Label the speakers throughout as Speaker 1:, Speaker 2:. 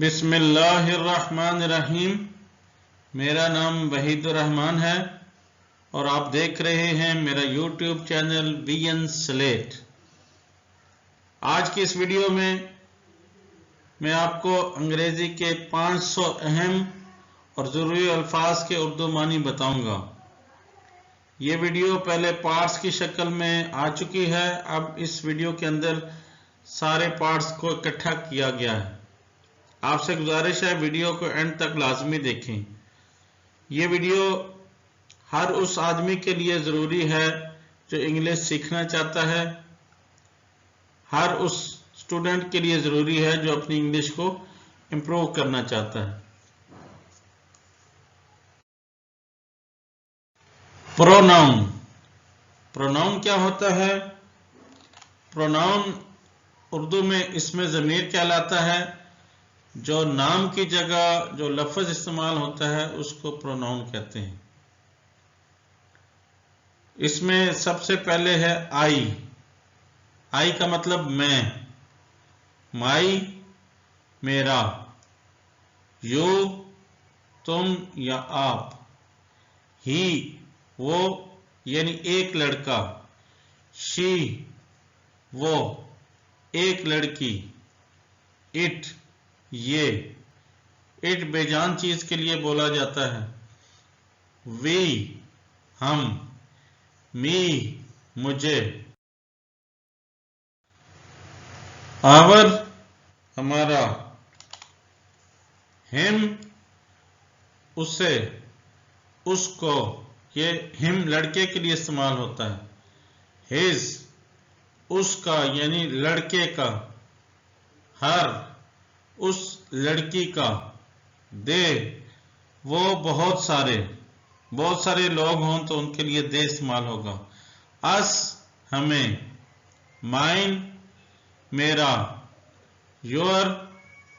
Speaker 1: बिस्मिल्लाहिर्रहमानिर्रहीम। मेरा नाम वहीदुर रहमान है और आप देख रहे हैं मेरा यूट्यूब चैनल वीएन स्लेट। आज की इस वीडियो में मैं आपको अंग्रेज़ी के 500 अहम और ज़रूरी अल्फाज के उर्दू मानी बताऊंगा। ये वीडियो पहले पार्ट्स की शक्ल में आ चुकी है। अब इस वीडियो के अंदर सारे पार्ट्स को इकट्ठा किया गया है। आपसे गुजारिश है वीडियो को एंड तक लाजमी देखें। ये वीडियो हर उस आदमी के लिए ज़रूरी है जो इंग्लिश सीखना चाहता है, हर उस स्टूडेंट के लिए ज़रूरी है जो अपनी इंग्लिश को इम्प्रूव करना चाहता है। प्रोनाउन। प्रोनाउन क्या होता है? प्रोनाउन उर्दू में इसमें ज़मीर कहलाता है। जो नाम की जगह जो लफ्ज़ इस्तेमाल होता है उसको प्रोनाउन कहते हैं। इसमें सबसे पहले है आई। आई का मतलब मैं, माई मेरा, यू तुम या आप, ही वो यानी एक लड़का, शी वो एक लड़की, इट ये, इट बेजान चीज के लिए बोला जाता है, वी हम, मी मुझे, आवर हमारा, हिम उसे उसको, ये हिम लड़के के लिए इस्तेमाल होता है, हिज उसका यानी लड़के का, हर उस लड़की का, दे वो बहुत सारे लोग हों तो उनके लिए दे इस्तेमाल होगा, अस हमें, माइन मेरा, योर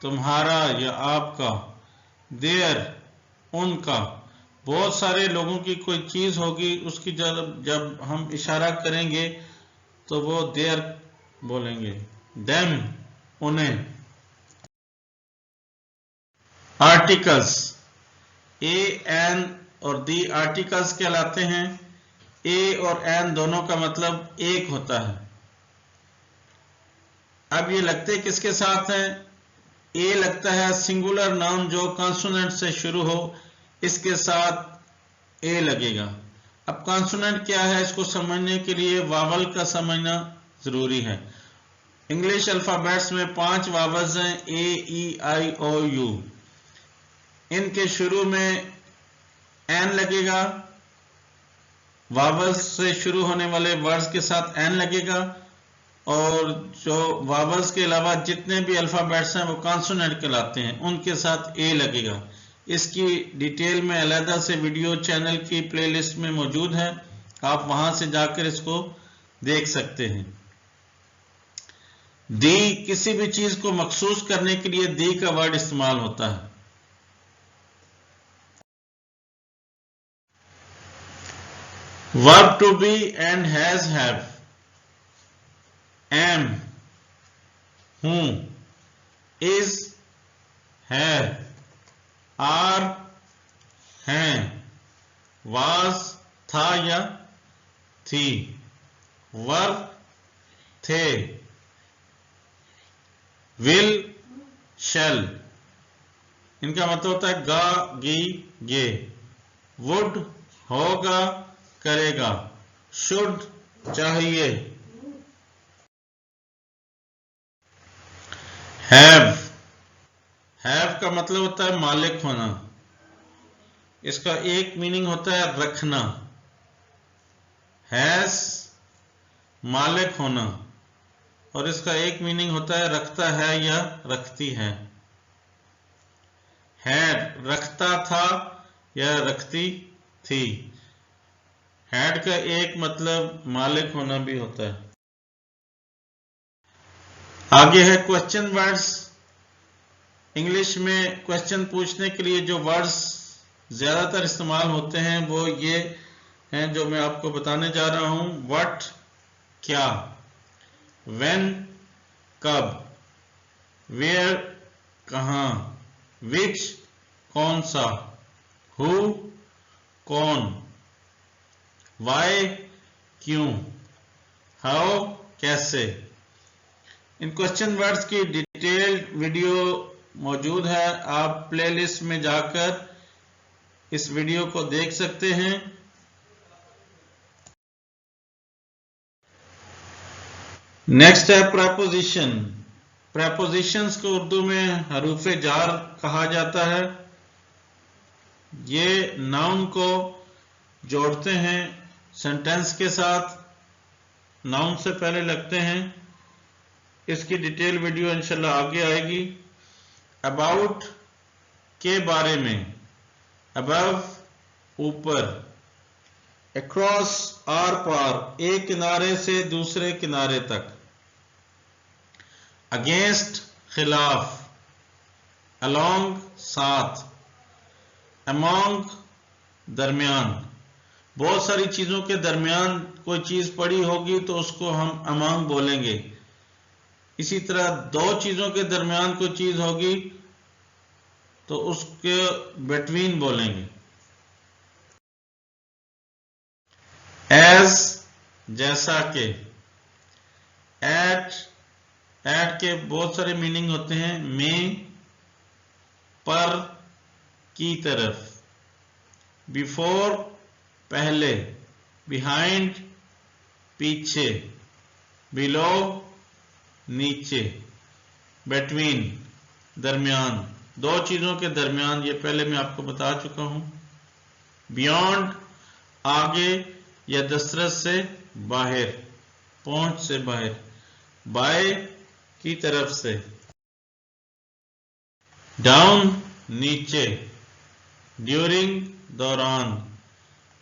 Speaker 1: तुम्हारा या आपका, देयर उनका। बहुत सारे लोगों की कोई चीज होगी उसकी जब हम इशारा करेंगे तो वो देयर बोलेंगे, देम उन्हें। आर्टिकल्स। ए एन और दी आर्टिकल्स कहलाते हैं। ए और एन दोनों का मतलब एक होता है। अब ये लगते किसके साथ हैं? ए लगता है सिंगुलर नाउन जो कॉन्सोनेंट से शुरू हो, इसके साथ ए लगेगा। अब कॉन्सोनेंट क्या है इसको समझने के लिए वावल का समझना जरूरी है। इंग्लिश अल्फाबेट्स में 5 वावल्स हैं, ए ई आई ओ यू। इनके शुरू में एन लगेगा, वावल्स से शुरू होने वाले वर्ड्स के साथ एन लगेगा, और जो वावल्स के अलावा जितने भी अल्फाबेट्स हैं वो कॉन्सोनेंट कहलाते हैं, उनके साथ ए लगेगा। इसकी डिटेल में अलहदा से वीडियो चैनल की प्लेलिस्ट में मौजूद है, आप वहां से जाकर इसको देख सकते हैं। दी किसी भी चीज को मखसूस करने के लिए दी का वर्ड इस्तेमाल होता है। Verb to be and has have, am हूं, इज है, आर हैं, वाज था या थी, वर थे, विल शैल इनका मतलब होता है गा गी गे, वुड होगा करेगा, शुड चाहिए, हैव का मतलब होता है मालिक होना। इसका एक मीनिंग होता है रखना। हैज मालिक होना और इसका एक मीनिंग होता है रखता है या रखती है। हैड रखता था या रखती थी। हैड का एक मतलब मालिक होना भी होता है। आगे है क्वेश्चन वर्ड्स। इंग्लिश में क्वेश्चन पूछने के लिए जो वर्ड्स ज्यादातर इस्तेमाल होते हैं वो ये हैं जो मैं आपको बताने जा रहा हूं। व्हाट क्या, व्हेन कब, वेयर कहाँ, विच कौन सा, हु कौन, वाई क्यों, हाउ कैसे। इन क्वेश्चन वर्ड्स की डिटेल्ड वीडियो मौजूद है, आप प्लेलिस्ट में जाकर इस वीडियो को देख सकते हैं। नेक्स्ट है प्रेपोजिशन। प्रेपोजिशंस को उर्दू में हरूफे जार कहा जाता है। ये नाउन को जोड़ते हैं सेंटेंस के साथ, नाउन से पहले लगते हैं। इसकी डिटेल वीडियो इंशाल्लाह आगे आएगी। अबाउट के बारे में, अबव ऊपर, अक्रॉस आर पार एक किनारे से दूसरे किनारे तक, अगेंस्ट खिलाफ, अलोंग साथ, अमोंग दरमियान। बहुत सारी चीजों के दरमियान कोई चीज पड़ी होगी तो उसको हम अमोंग बोलेंगे। इसी तरह दो चीजों के दरमियान कोई चीज होगी तो उसके बिटवीन बोलेंगे। एज जैसा के, एट के बहुत सारे मीनिंग होते हैं। में पर, की तरफ, बिफोर पहले, बिहाइंड पीछे, बिलो नीचे, बिटवीन दरमियान, दो चीजों के दरमियान, ये पहले मैं आपको बता चुका हूं। बियॉन्ड आगे या दस्तरस से बाहर, पहुंच से बाहर, बाय की तरफ से, डाउन नीचे, ड्यूरिंग दौरान,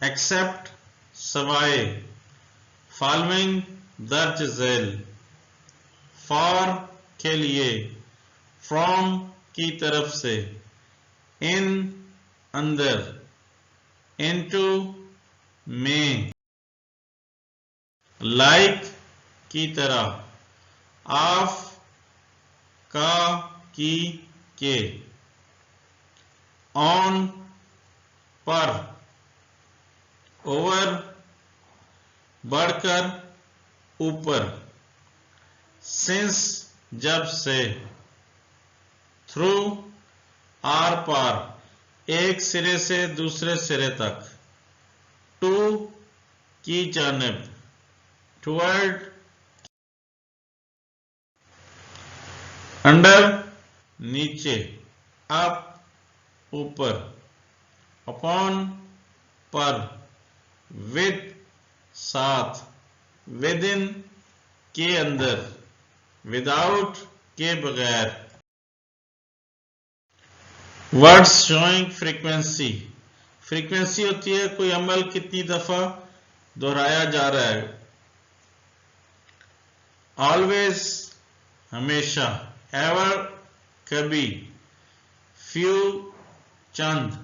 Speaker 1: एक्सेप्ट सवाए, फॉलोइंग दर्ज झैल, फॉर के लिए, फ्रॉम की तरफ से, इन अंदर, इनटू में, लाइक की तरह, ऑफ का की के, ऑन पर, ओवर बढ़कर ऊपर, सिंस जब से, थ्रू आर पार एक सिरे से दूसरे सिरे तक, टू की जानिब, टुवर्ड, अंडर नीचे, अप ऊपर, अपॉन पर, विद साथ, विद इन के अंदर, विदाउट के बगैर। वर्ड्स शोइंग फ्रीक्वेंसी, फ्रीक्वेंसी होती है कोई अमल कितनी दफा दोहराया जा रहा है। ऑलवेज हमेशा, एवर कभी, फ्यू चंद,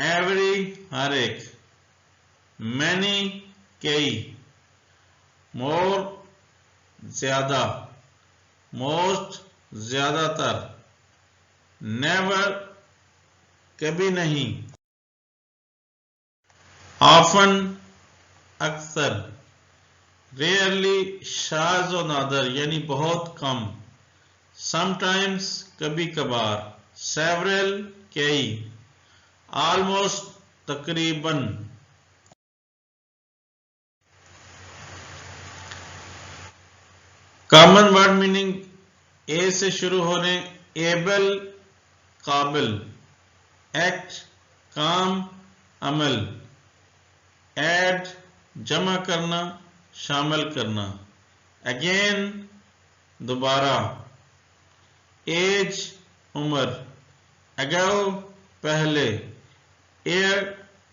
Speaker 1: एवरी हर एक, मैनी कई, मोर ज्यादा, मोस्ट ज्यादातर, नेवर कभी नहीं, ऑफन अक्सर, रेयरली शाज और नादर यानी बहुत कम, समटाइम्स कभी कभार, सेवरल कई, ऑलमोस्ट तकरीबन। कॉमन वर्ड मीनिंग ए से शुरू होने, एबल काबिल, एक्ट काम अमल, ऐड जमा करना शामिल करना, अगेन दोबारा, एज उम्र, अगो पहले, एयर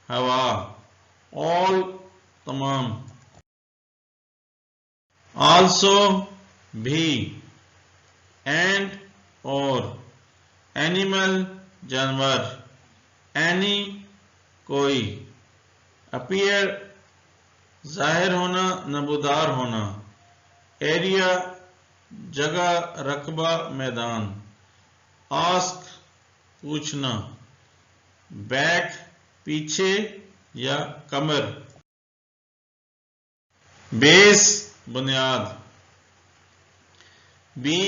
Speaker 1: हवा, ऑल तमाम, आल्सो भी, एंड और, एनिमल जानवर, एनी कोई, अपीयर जाहिर होना नबूदार होना, एरिया जगह रकबा मैदान, आस्क पूछना, बैक पीछे या कमर, बेस बुनियाद, बी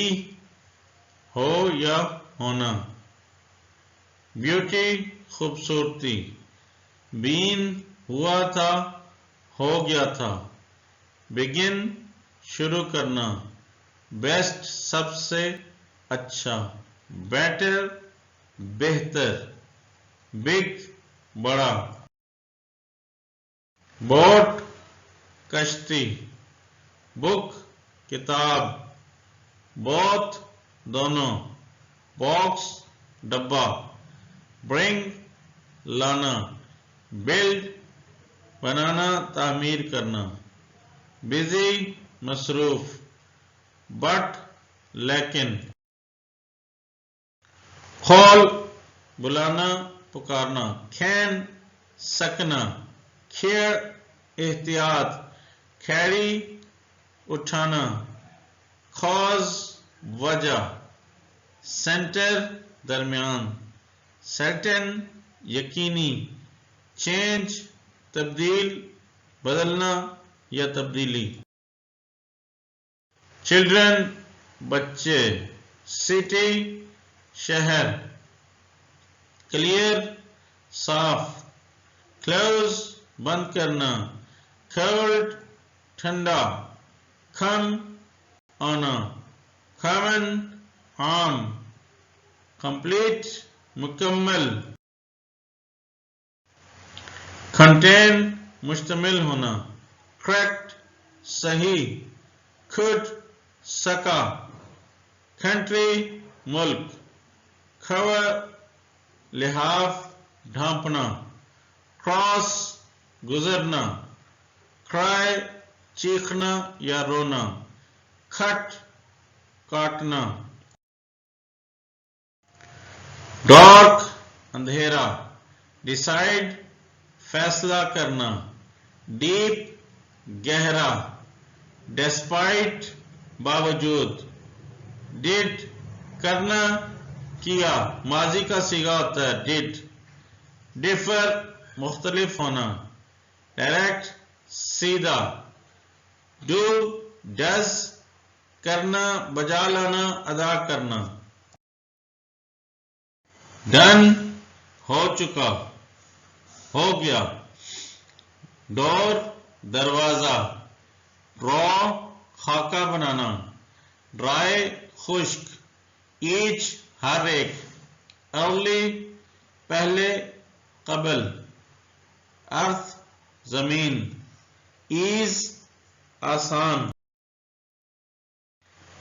Speaker 1: हो या होना, ब्यूटी खूबसूरती, बीन हुआ था हो गया था, बिगिन शुरू करना, बेस्ट सबसे अच्छा, बेटर बेहतर, बिग बड़ा, बोट कश्ती, बुक किताब, बोथ दोनों, बॉक्स डब्बा, ब्रिंग लाना, बिल्ड बनाना तामीर करना, बिजी मसरूफ, बट लेकिन, कॉल बुलाना पुकारना, कैन सकना, केयर एहतियात, कैरी उठाना, कॉज वजह, सेंटर दरमियान, सर्टेन यकीनी, चेंज तब्दील बदलना या तब्दीली, चिल्ड्रन बच्चे, सिटी शहर, क्लियर साफ, क्लोज बंद करना, कोल्ड ठंडा, कम आना, कॉमन आम, कंप्लीट मुकम्मल, कंटेन मुश्तमिल होना, करेक्ट सही, खुद सका, कंट्री मुल्क, कवर लिहाफ ढांपना, क्रॉस गुजरना, क्राई चीखना या रोना, कट काटना, डार्क अंधेरा, डिसाइड फैसला करना, डीप गहरा, डिस्पाइट बावजूद, डिड करना किया, माजी का सीगा होता है डिड, डिफर मुख्तलिफ होना, डायरेक्ट सीधा, डू डज करना बजा लाना अदा करना, डन हो चुका हो गया, डोर दरवाजा, ड्रॉ खाका बनाना, ड्राई खुश्क, ईच हर एक, अर्ली पहले कबल, अर्थ जमीन, ईज आसान,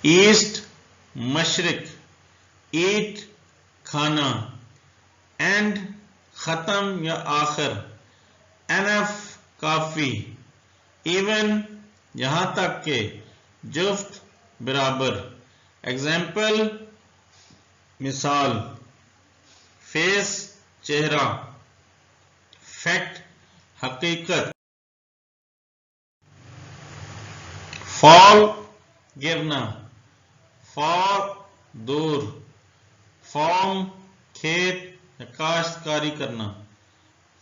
Speaker 1: ईस्ट मशरिक, ईट खाना, एंड खत्म या आखिर, एनफ काफी, इवन यहां तक के, जुफ्त बराबर, एग्जाम्पल मिसाल, फेस चेहरा, फैक्ट हकीकत, फॉल गिरना, फॉर दूर, फॉर्म खेत काश्तकारी करना,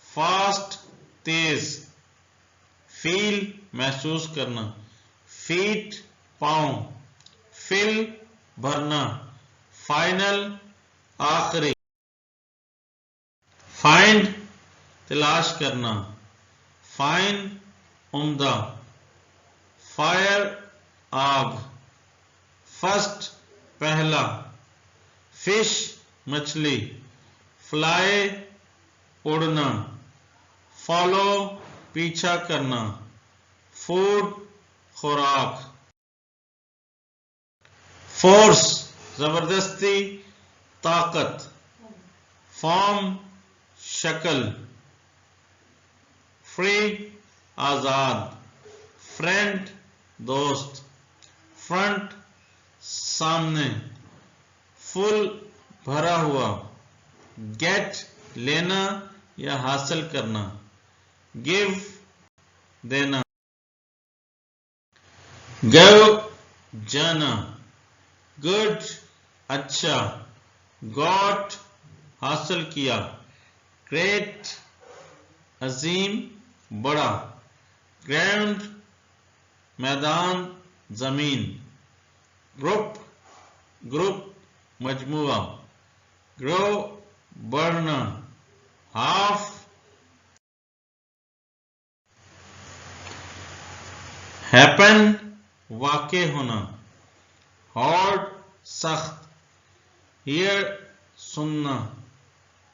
Speaker 1: फास्ट तेज, फील महसूस करना, फीट पांव, फिल भरना, फाइनल आखिरी, फाइंड तलाश करना, फाइन उम्दा, फायर आग, फर्स्ट पहला, फिश मछली, फ्लाई उड़ना, फॉलो पीछा करना, फूड खुराक, फोर्स जबरदस्ती ताकत, फॉर्म शक्ल, फ्री आजाद, फ्रेंड दोस्त, फ्रंट सामने, फुल भरा हुआ, गेट लेना या हासिल करना, गिव देना, गो जाना, गुड अच्छा, गॉट हासिल किया, ग्रेट अजीम बड़ा, ग्राउंड मैदान जमीन, ग्रुप ग्रुप मजमुआ, ग्रो बढ़ना, हाफ हैपन वाक़े होना, हार्ड सख्त, हियर सुनना,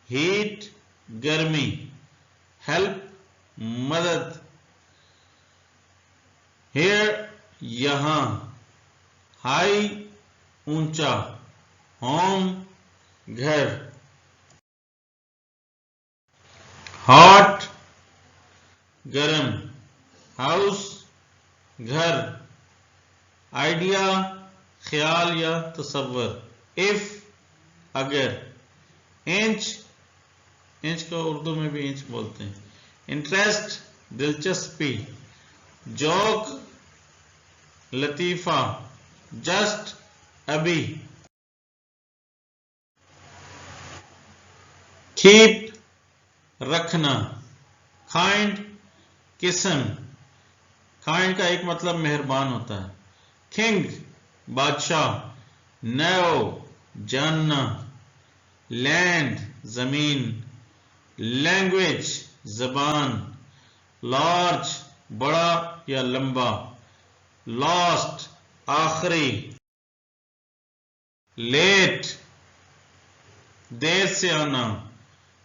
Speaker 1: हीट गर्मी, हेल्प मदद, हियर यहाँ, हाई ऊंचा, होम घर, हॉट गरम, हाउस घर, आइडिया ख्याल या तसव्वुर, इफ अगर, इंच इंच को उर्दू में भी इंच बोलते हैं, इंटरेस्ट दिलचस्पी, जोक लतीफा, जस्ट अभी, कीप रखना, काइंड किस्म, काइंड का एक मतलब मेहरबान होता है, किंग बादशाह, नो जानना, लैंड जमीन, लैंग्वेज जबान, लार्ज बड़ा या लंबा, लास्ट आखिरी, लेट देर से आना,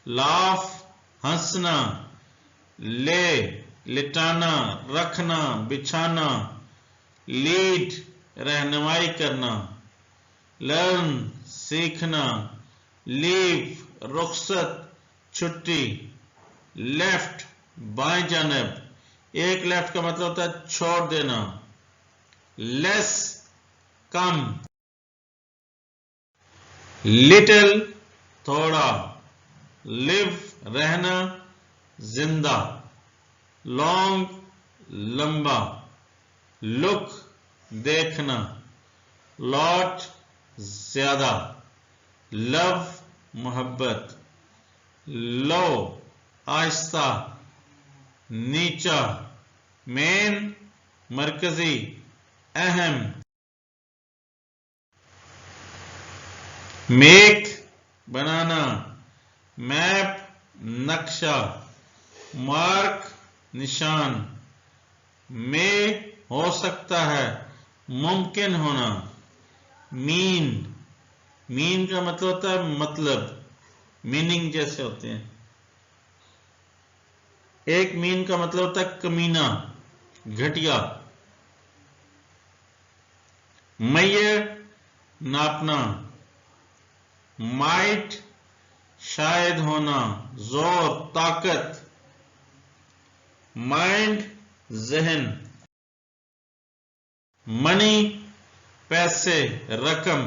Speaker 1: लाफ हंसना, ले लिटाना रखना बिछाना, लीड रहनुमाई करना, लर्न सीखना, लीव रुखसत छुट्टी, लेफ्ट बाएं जानब, एक लेफ्ट का मतलब होता है छोड़ देना, लेस कम, लिटिल थोड़ा, लिव रहना जिंदा, लॉन्ग लंबा, लुक देखना, लॉट ज्यादा, लव मोहब्बत, लो आहिस्ता नीचा, मेन मरकजी अहम, मेक बनाना, मैप नक्शा, मार्क निशान, में हो सकता है मुमकिन होना, मीन मीन का मतलब होता है मतलब, मीनिंग जैसे होते हैं, एक मीन का मतलब होता है कमीना घटिया, मैयर नापना, माइट शायद होना, जोर ताकत, माइंड जहन, मनी पैसे रकम,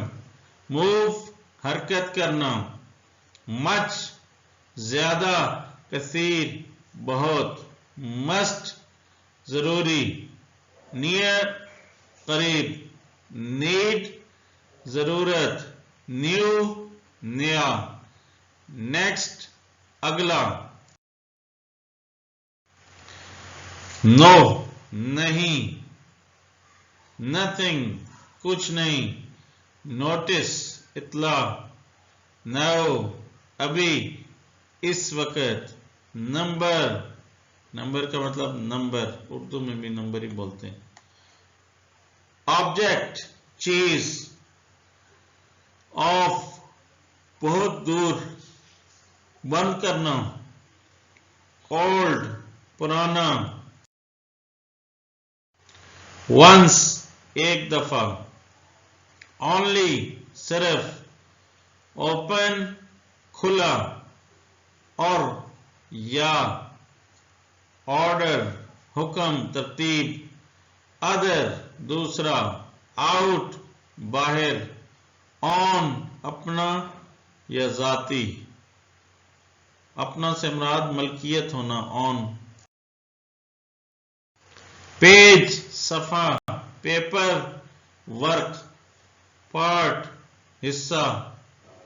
Speaker 1: मूव हरकत करना, मच ज्यादा कसीर बहुत, मस्ट जरूरी, नियर करीब, नीड जरूरत, न्यू नया, नेक्स्ट अगला, नो नहीं, नथिंग कुछ नहीं, नोटिस इतला, नाउ अभी इस वक्त, नंबर नंबर का मतलब नंबर, उर्दू में भी नंबर ही बोलते हैं, ऑब्जेक्ट चीज, ऑफ बहुत दूर, बंद करना, ओल्ड पुराना, वंस एक दफा, ओनली सिर्फ, ओपन खुला, और या, ऑर्डर हुक्म तरतीब, अदर दूसरा, आउट बाहर, ऑन अपना या जाती, अपना से मुराद मलकियत होना, ऑन, पेज सफा, पेपर वर्क, पार्ट हिस्सा,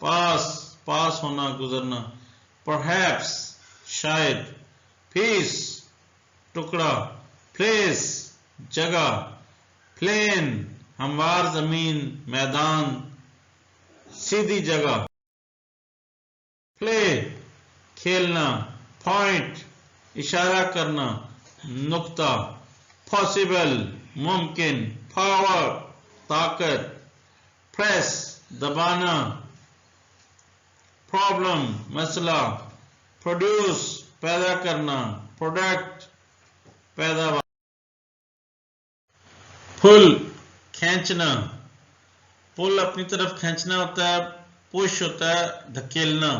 Speaker 1: पास, पास होना, गुजरना। परहैप्स, शायद। पीस, टुकड़ा। प्लेस, जगह। प्लेन, हमवार जमीन, मैदान, सीधी जगह। प्ले, खेलना। पॉइंट, इशारा करना, नुक्ता। पॉसिबल, मुमकिन। पावर, ताकत। प्रेस, दबाना। प्रॉब्लम, मसला। प्रोड्यूस, पैदा करना। प्रोडक्ट, पैदावार। पुल, खींचना। पुल अपनी तरफ खींचना होता है, पुश होता है धकेलना,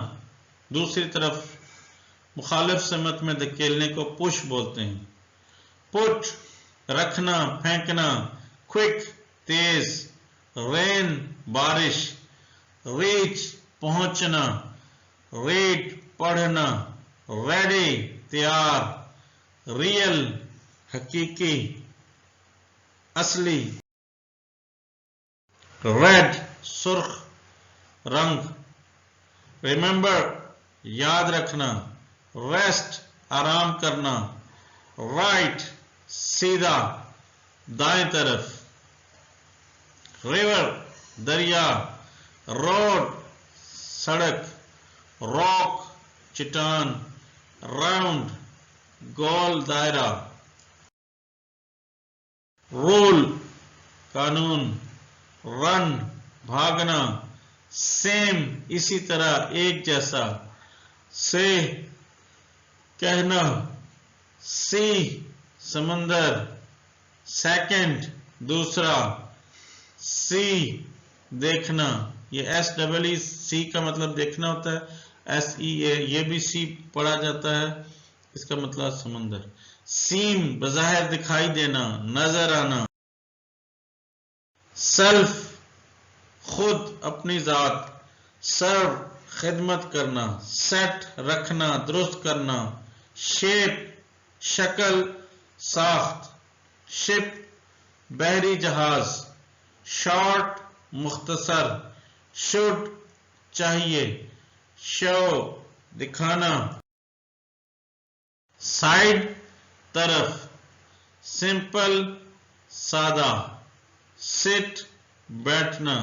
Speaker 1: दूसरी तरफ मुखालिफ समत में धकेलने को पुश बोलते हैं। पुट, रखना, फेंकना। क्विक, तेज। रेन, बारिश। रीच, पहुंचना। रीड, पढ़ना। रेडी, तैयार। रियल, हकीकी, असली। रेड, सुर्ख रंग। रिमेंबर, याद रखना। रेस्ट, आराम करना। राइट, सीधा, दाएं तरफ। रिवर, दरिया। रोड, सड़क। रॉक, चट्टान। राउंड, गोल, दायरा। रूल, कानून। रन, भागना। सेम, इसी तरह, एक जैसा। से, कहना। सी, समंदर। सेकंड, दूसरा। सी, देखना। ये SEE का मतलब देखना होता है। SEA ये भी सी पढ़ा जाता है, इसका मतलब समंदर। सीम, बज़ाहिर दिखाई देना, नजर आना। सेल्फ, खुद, अपनी जात। सर्व, खिदमत करना। सेट, रखना, दुरुस्त करना। शेप, शक्ल, साख्त। शिप, बहरी जहाज। शॉर्ट, मुख्तसर। शुड, चाहिए। शो, दिखाना। साइड, तरफ। सिंपल, सादा। सिट, बैठना।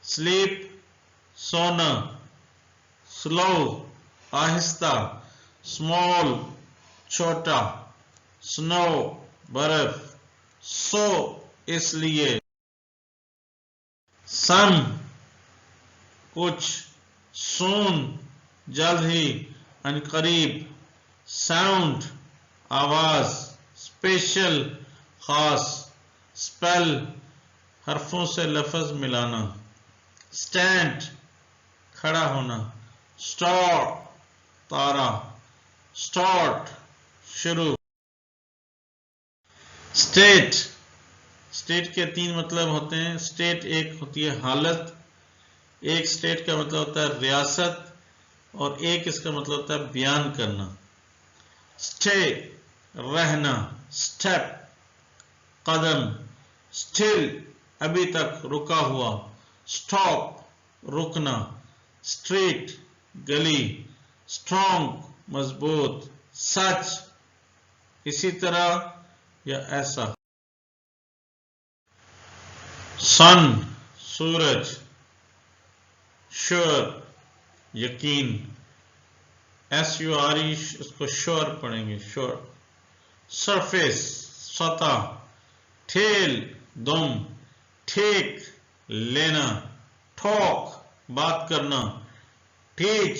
Speaker 1: स्लीप, सोना। स्लो, आहिस्ता। स्मॉल, छोटा। स्नो, बर्फ। सो, इसलिए। सम, कुछ। सून, जल्द ही, अनकरीब। साउंड, आवाज। स्पेशल, खास। स्पेल, हरफों से लफ्ज मिलाना। स्टैंड, खड़ा होना। स्टार, तारा। स्टार्ट, शुरू। स्टेट, स्टेट के 3 मतलब होते हैं। स्टेट एक होती है हालत, एक स्टेट का मतलब होता है रियासत, और एक इसका मतलब होता है बयान करना। स्टे, रहना। स्टेप, कदम। स्टिल, अभी तक, रुका हुआ। स्टॉप, रुकना। स्ट्रीट, गली। स्ट्रॉन्ग, मजबूत। सच, इसी तरह या ऐसा। सन, सूरज। श्योर, यकीन। SURE, इसको श्योर पढ़ेंगे, श्योर। सरफेस, सतह। ठेल, दुम। ठीक, लेना। टॉक, बात करना। टीच,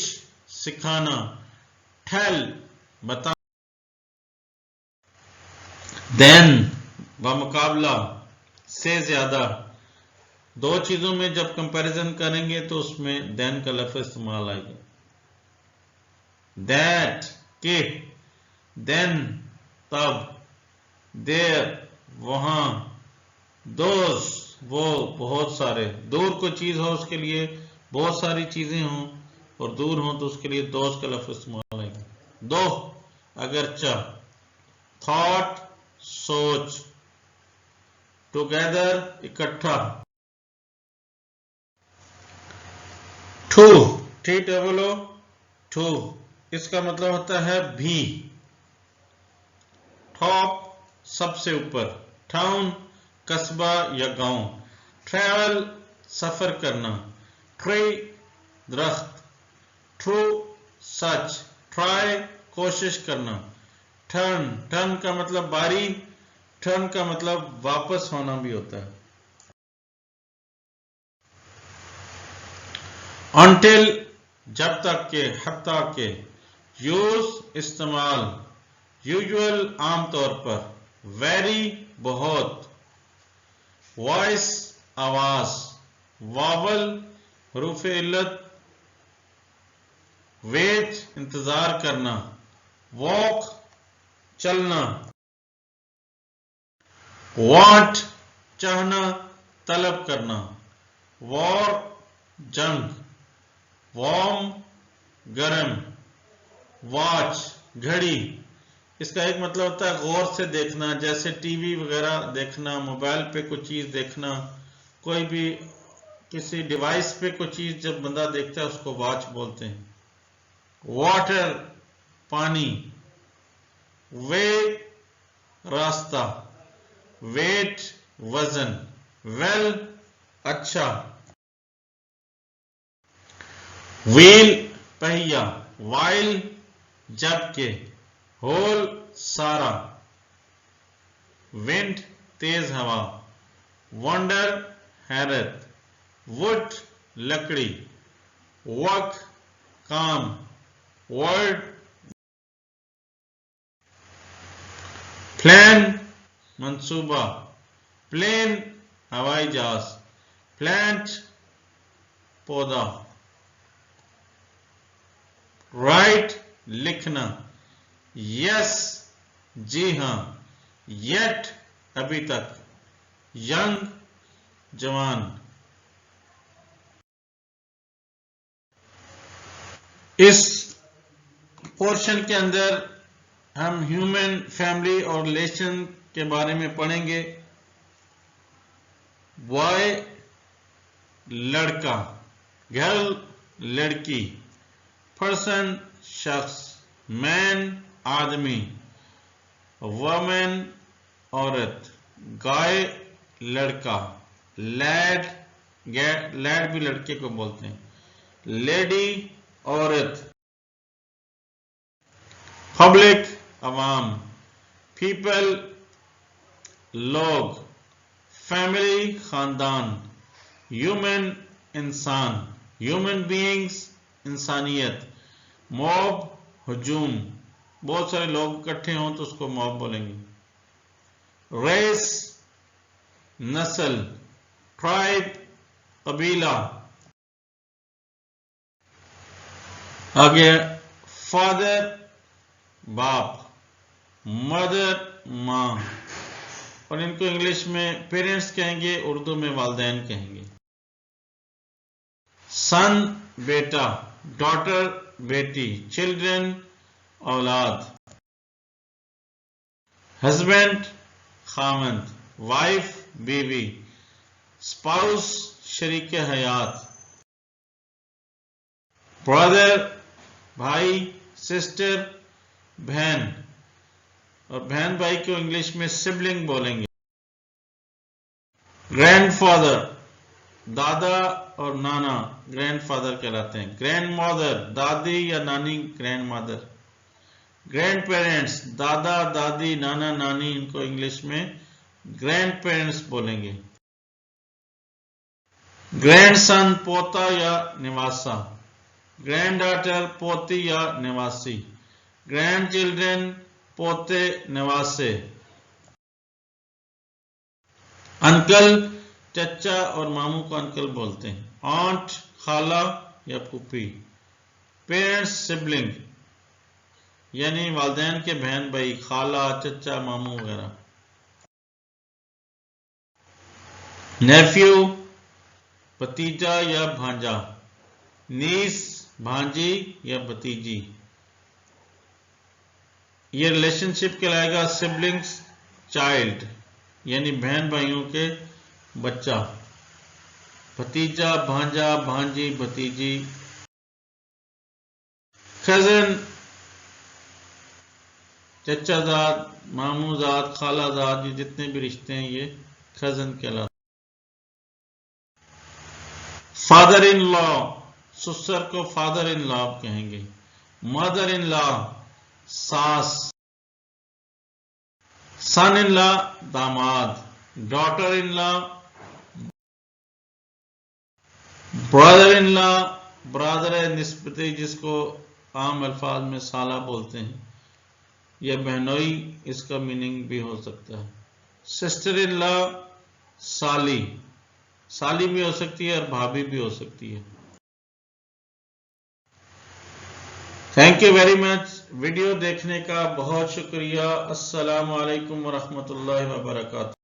Speaker 1: सिखाना। टेल, बता। देन, बमुकाबला, से ज्यादा। 2 चीजों में जब कंपैरिजन करेंगे तो उसमें देन का लफ्ज इस्तेमाल आएगा। दैट, के। देन, तब। देर, वहां। दोज, वो, बहुत सारे। दूर कोई चीज हो उसके लिए बहुत सारी चीजें हों, और दूर हो तो उसके लिए दोज का लफ्ज इस्तेमाल आएगा। दो, अगरचा। थॉट, सोच। टुगेदर, इकट्ठा। टू, TOO, टू, इसका मतलब होता है भी। टॉप, सबसे ऊपर। टाउन, कस्बा या गांव। ट्रैवल, सफर करना। ट्री, दरख्त। ट्रू, सच। ट्राई, कोशिश करना। टर्न, टर्न का मतलब बारी। टर्न का मतलब वापस होना भी होता है। Until, जब तक के, हत्ता के। यूज, इस्तेमाल। यूजुअल, आमतौर पर। वेरी, बहुत। वॉइस, आवाज। वावल, हरूफ इल्लत। वेट, इंतजार करना। वॉक, चलना। वांट, चाहना, तलब करना। वॉर, जंग। वार्म, गर्म। वॉच, घड़ी, इसका एक मतलब होता है गौर से देखना, जैसे टीवी वगैरह देखना, मोबाइल पे कोई चीज देखना, कोई भी किसी डिवाइस पे कोई चीज जब बंदा देखता है उसको वॉच बोलते हैं। वाटर, पानी। वे, रास्ता। वेट, वजन। वेल, अच्छा। व्हील, पहिया। वाइल, जबकि। होल, सारा। विंड, तेज हवा। वंडर, हैरत। वुड, लकड़ी। वर्क, काम। वर्ड, प्लान, मंसूबा। प्लेन, हवाई जहाज। प्लांट, पौधा। राइट, लिखना। यस, जी हां। येट, अभी तक। यंग, जवान। इस पोर्शन के अंदर हम ह्यूमन, फैमिली और रिलेशन के बारे में पढ़ेंगे। बॉय, लड़का। गर्ल, लड़की। पर्सन, शख्स। मैन, आदमी। वुमेन, औरत। गाय, लड़का। लैड, लैड भी लड़के को बोलते हैं। लेडी, औरत। पब्लिक, अवाम। पीपल, लोग। फैमिली, खानदान। ह्यूमन, इंसान। ह्यूमन बीइंग्स, इंसानियत। मॉब, हुजूम, बहुत सारे लोग इकट्ठे हों तो उसको मॉब बोलेंगे। रेस, नस्ल। ट्राइब, कबीला। आगे फादर, बाप। मदर, माँ, और इनको इंग्लिश में पेरेंट्स कहेंगे, उर्दू में वालिदैन कहेंगे। सन, बेटा। डॉटर, बेटी। चिल्ड्रन, औलाद। हस्बैंड, खामंद। वाइफ, बीवी। स्पाउस, शरीक हयात। ब्रदर, भाई। सिस्टर, बहन, और बहन भाई को इंग्लिश में सिबलिंग बोलेंगे। ग्रैंडफादर, दादा और नाना ग्रैंडफादर कहलाते हैं। ग्रैंडमदर, दादी या नानी, ग्रैंडमदर। ग्रैंड पेरेंट्स, दादा दादी, नाना नानी, इनको इंग्लिश में ग्रैंड पेरेंट्स बोलेंगे। ग्रैंडसन, पोता या निवासा। ग्रैंड डॉटर, पोती या निवासी। ग्रैंड चिल्ड्रन, पोते, निवासे। अंकल, चचा और मामू को अंकल बोलते हैं। आंट, खाला या फूफी। पेरेंट्स, सिबलिंग, यानी वालिदैन के बहन भाई, खाला, चचा, मामू वगैरह। नेफ्यू, भतीजा या भांजा। नीस, भांजी या भतीजी। ये रिलेशनशिप कहलाएगा सिबलिंग्स चाइल्ड, यानी बहन भाइयों के बच्चा। भतीजा, भांजा, भांजी, भतीजी, कजन, चचाजाद, मामूजाद, खालाजाद, ये जितने भी रिश्ते हैं ये कजन कहलाते। फादर इन लॉ, ससुर को फादर इन लॉ कहेंगे। मदर इन लॉ सास, सन इन लॉ दामाद, daughter in law, brother in law, brother है निस्बती जिसको आम अल्फाज में साला बोलते हैं, या बहनोई इसका मीनिंग भी हो सकता है। सिस्टर इन लॉ साली, साली भी हो सकती है और भाभी भी हो सकती है। Thank you very much. Video देखने का बहुत शुक्रिया। अस्सलामु अलैकुम वरहमतुल्लाहि वबरकातुहू।